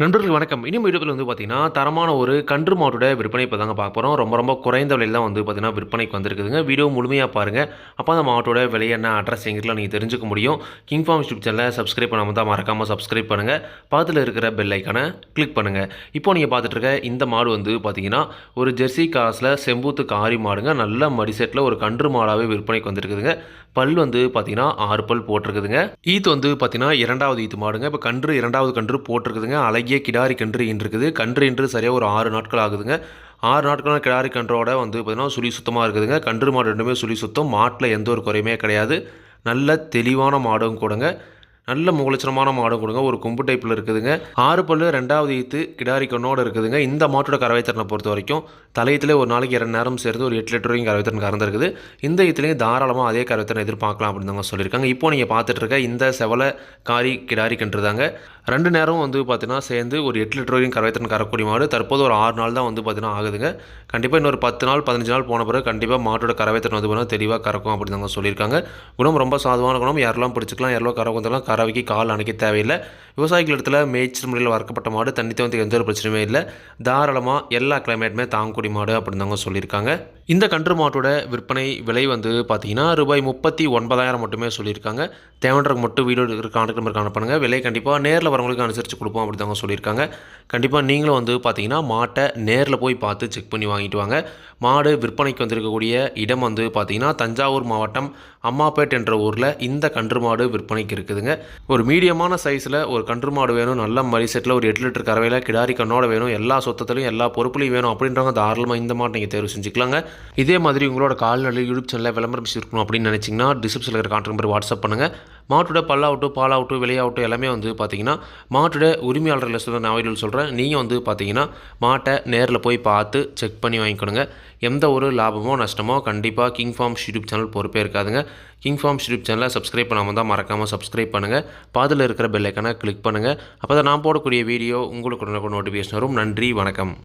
நண்பர்களுக்கு வணக்கம். வீடியோவில் பார்த்தீங்கன்னா, தரமான ஒரு கன்று மாட்டோட விற்பனை இப்போ தாங்க பார்க்க போறோம். ரொம்ப குறைந்த விலையில தான் பார்த்தீங்கன்னா, விற்பனைக்கு வந்திருக்குதுங்க. வீடியோ முழுமையா பாருங்க. அப்போ அந்த மாட்டோட விலை என்ன, அட்ரஸ் எங்கலாம் நீங்க தெரிஞ்சுக்க முடியும். கிங் ஃபார்ம் யூடியூப் சேனலை சப்ஸ்கிரைப் பண்ணாம தான் மறக்காம சப்ஸ்கிரைப் பண்ணுங்க. பக்கத்துல இருக்கிற பெல் ஐகானை கிளிக் பண்ணுங்க. இப்போ நீங்க பார்த்துட்டு இருக்க இந்த மாடு பார்த்தீங்கன்னா, ஒரு ஜெர்சி கிராஸ்ல செம்பூத்து காரி மாடுங்க. நல்ல மடிசெட்ல ஒரு கன்று மாடாவே விற்பனைக்கு வந்திருக்குதுங்க. பல் பார்த்தீங்கன்னா 6 பல் போட்டிருக்குதுங்க. ஈத்து பார்த்தீங்கன்னா 2வது ஈத்து மாடுங்க. இப்போ கன்று 2வது கன்று போட்டிருக்குதுங்க. அழகிய கிடாரி கன்று ஈன்றுருக்குது. கன்று ஈன்று சரியாக ஒரு 6 நாட்கள் ஆகுதுங்க. 6 நாட்களான கிடாரி கன்றோட பார்த்தீங்கன்னா சுழி சுத்தமாக இருக்குதுங்க. கன்று மாடு ரெண்டுமே சுழி சுத்தம். மாட்டில் எந்த ஒரு குறையுமே கிடையாது. நல்ல தெளிவான மாடும் கூடங்க. நல்ல முகலட்சணமான மாடும் கொடுங்க. ஒரு கொம்பு டைப்பில் இருக்குதுங்க. 6 பல்லு 2வது ஈத்து கிடாரி கண்ணோடு இருக்குதுங்க. இந்த மாட்டோட கறவைத்திறனை பொறுத்த வரைக்கும் தலையத்திலே ஒரு நாளைக்கு 2 நேரம் சேர்ந்து ஒரு 8 லிட்டர் வரைக்கும் கறவைத்திறன் கறந்துருக்குது. இந்த ஈத்துலேயும் தாராளமாக அதே கறவைத்திறனை எதிர்பார்க்கலாம் அப்படின்னு தாங்க சொல்லியிருக்காங்க. இப்போ நீங்கள் பார்த்துட்டு இருக்க இந்த செவலை காரி கிடாரி கன்று தாங்க. 2 நேரம் பார்த்தீங்கன்னா சேர்ந்து ஒரு 8 லிட்டர் வரைக்கும் கறவைத்திறன் கறக்கூடிய மாடு. தற்போது ஒரு 6 நாள் தான் பார்த்தீங்கன்னா ஆகுதுங்க. கண்டிப்பாக இன்னொரு 10 நாள் 15 நாள் போன பிறகு கண்டிப்பாக மாட்டோட கறவைத்திறன் பார்த்தீங்கன்னா தெளிவாக கறக்கும் அப்படின்னு தாங்க சொல்லியிருக்காங்க. குணம் ரொம்ப சாதுவான குணம். யாரெல்லாம் பிடிச்சிக்கலாம், யாரெல்லாம் கறவை கறவைக்கு கால் அணைக்க தேவையில்லை. விவசாயிகள் இடத்துல மேய்ச்சல் முறையில் வளர்க்கப்பட்ட மாடு. தண்ணி தவிர்த்து எந்த ஒரு பிரச்சனையுமே இல்லை. தாராளமாக எல்லா கிளைமேட்டுமே தாங்கக்கூடிய மாடு அப்படின்னு தாங்க சொல்லியிருக்காங்க. இந்த கன்று மாட்டோட விற்பனை விலை பார்த்தீங்கன்னா ரூபாய் 39,000 மட்டுமே சொல்லியிருக்காங்க. தேவைன்றக்கு மட்டும் வீடியோ கான்டாக்ட் நம்பருக்கு அனுப்புங்க. விலை கண்டிப்பாக நேரில் வரவங்களுக்கு அனுசரித்து கொடுப்போம் அப்படி தாங்க சொல்லியிருக்காங்க. கண்டிப்பாக நீங்களும் பார்த்தீங்கன்னா மாட்டை நேரில் போய் பார்த்து செக் பண்ணி வாங்கிட்டு வாங்க. மாடு விற்பனைக்கு வந்திருக்கக்கூடிய இடம் பார்த்தீங்கன்னா தஞ்சாவூர் மாவட்டம் அம்மாப்பேட் என்ற ஊரில் இந்த கன்று மாடு விற்பனைக்கு இருக்குதுங்க. ஒரு மீடியமான சைஸில் ஒரு கன்று மாடு வேணும், நல்ல மரி செட்டில் ஒரு 8 லிட்டர் கறவையில் கிடாரி கண்ணோட வேணும், எல்லா சொத்தத்துலையும் எல்லா பொறுப்புலையும் வேணும் அப்படின்றவங்க தாராளமாக இந்த மாட்டை நீங்கள் தேர்வு செஞ்சுக்கலாங்க. இதே மாதிரி உங்களோட கால்நடை யூடியூப் சேனலில் விளம்பரம் இருக்கணும் அப்படின்னு நினச்சிங்கன்னா டிஸ்கிரிப்ஷனில் இருக்கிற கான்டாக்ட் நம்பர் வாட்ஸ்அப் பண்ணுங்கள். மாட்டோட பல்லாகட்டும் பாலாகட்டும் விலையாகட்டும் எல்லாமே பார்த்தீங்கன்னா மாட்டோட உரிமையாளர் லிஸ்ட்டில் நான் வீடியோவில் சொல்கிறேன். நீங்கள் பார்த்தீங்கன்னா மாட்டை நேரில் போய் பார்த்து செக் பண்ணி வாங்கிக்கணுங்க. எந்த ஒரு லாபமோ நஷ்டமோ கண்டிப்பாக கிங் ஃபார்ம் யூடியூப் சேனல் பொறுப்பே இருக்காதுங்க. கிங் ஃபார்ம் யூடியூப் சேனலை சப்ஸ்கிரைப் பண்ணாமல் தான் மறக்காமல் சப்ஸ்கிரைப் பண்ணுங்கள். பாதில் இருக்கிற பெல் ஐக்கானை கிளிக் பண்ணுங்கள். அப்போ தான் நான் போடக்கூடிய வீடியோ உங்களுக்கு நோட்டிஃபிகேஷன் வரும். நன்றி, வணக்கம்.